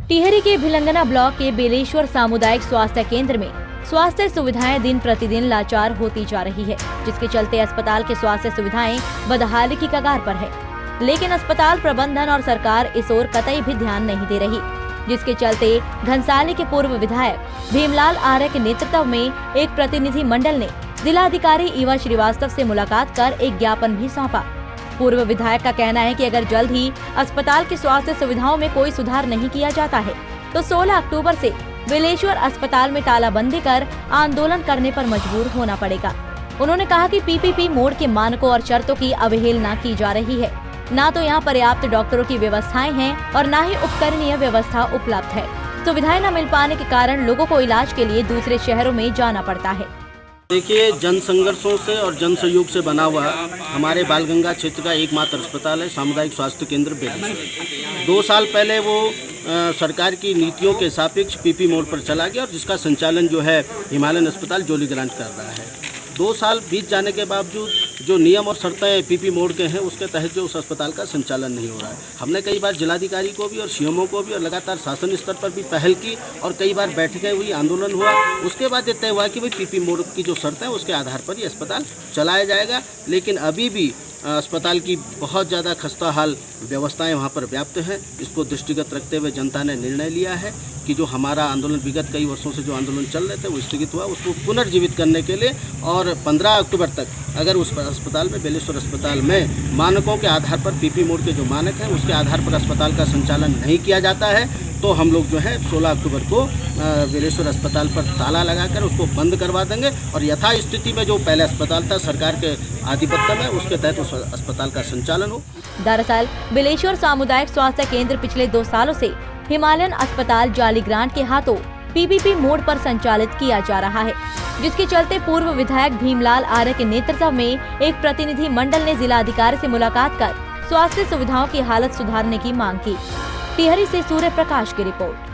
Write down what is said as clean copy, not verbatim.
टिहरी के भिलंगना ब्लॉक के बेलेश्वर सामुदायिक स्वास्थ्य केंद्र में स्वास्थ्य सुविधाएं दिन प्रतिदिन लाचार होती जा रही है, जिसके चलते अस्पताल के स्वास्थ्य सुविधाएं बदहाली की कगार पर है। लेकिन अस्पताल प्रबंधन और सरकार इस ओर कतई भी ध्यान नहीं दे रही, जिसके चलते घनसाली के पूर्व विधायक भीमलाल आर्य के नेतृत्व में एक प्रतिनिधि मंडल ने जिलाधिकारी ईवा श्रीवास्तव से मुलाकात कर एक ज्ञापन भी सौंपा। पूर्व विधायक का कहना है कि अगर जल्द ही अस्पताल की स्वास्थ्य सुविधाओं में कोई सुधार नहीं किया जाता है तो 16 अक्टूबर से बेलेश्वर अस्पताल में तालाबंदी कर आंदोलन करने पर मजबूर होना पड़ेगा। उन्होंने कहा कि पीपीपी मोड के मानकों और शर्तों की अवहेलना की जा रही है। न तो यहाँ पर्याप्त डॉक्टरों की व्यवस्थाएं हैं और न ही उपकरणीय व्यवस्था उपलब्ध है। सुविधाएं न मिल पाने के कारण लोगों को इलाज के लिए दूसरे शहरों में जाना पड़ता है। देखिए, जन संघर्षों से और जन सहयोग से बना हुआ हमारे बालगंगा क्षेत्र का एकमात्र अस्पताल है सामुदायिक स्वास्थ्य केंद्र बेलेश्वर। 2 साल पहले वो सरकार की नीतियों के सापेक्ष पीपी मोड पर चला गया और जिसका संचालन जो है हिमालयन अस्पताल जोली ग्रांट कर रहा है। 2 साल बीत जाने के बावजूद जो नियम और शर्तें पीपी मोड के हैं उसके तहत जो उस अस्पताल का संचालन नहीं हो रहा है। हमने कई बार जिलाधिकारी को भी और सीएमओ को भी और लगातार शासन स्तर पर भी पहल की और कई बार बैठकें हुई, आंदोलन हुआ। उसके बाद ये तय हुआ कि भाई पीपी मोड की जो शर्त है उसके आधार पर ये अस्पताल चलाया जाएगा। लेकिन अभी भी अस्पताल की बहुत ज़्यादा खस्ता हाल व्यवस्थाएं वहाँ पर व्याप्त हैं। इसको दृष्टिगत रखते हुए जनता ने निर्णय लिया है कि जो हमारा आंदोलन विगत कई वर्षों से जो आंदोलन चल रहे थे वो स्थगित हुआ, उसको पुनर्जीवित करने के लिए और 15 अक्टूबर तक अगर उस अस्पताल में बेलेश्वर अस्पताल में मानकों के आधार पर पीपी मोड के जो मानक हैं उसके आधार पर अस्पताल का संचालन नहीं किया जाता है तो हम लोग जो है 16 अक्टूबर को बेलेश्वर अस्पताल पर ताला लगाकर उसको बंद करवा देंगे और यथा स्थिति में जो पहले अस्पताल था सरकार के आधिपत्य में उसके तहत उस अस्पताल का संचालन हो। दरअसल बेलेश्वर सामुदायिक स्वास्थ्य केंद्र पिछले 2 सालों से हिमालयन अस्पताल जोली ग्रांट के हाथों पीपीपी मोड पर संचालित किया जा रहा है, जिसके चलते पूर्व विधायक भीमलाल आर्य के नेतृत्व में एक प्रतिनिधि मंडल ने जिलाधिकारी से मुलाकात कर स्वास्थ्य सुविधाओं की हालत सुधारने की मांग की। टिहरी से सूर्य प्रकाश की रिपोर्ट।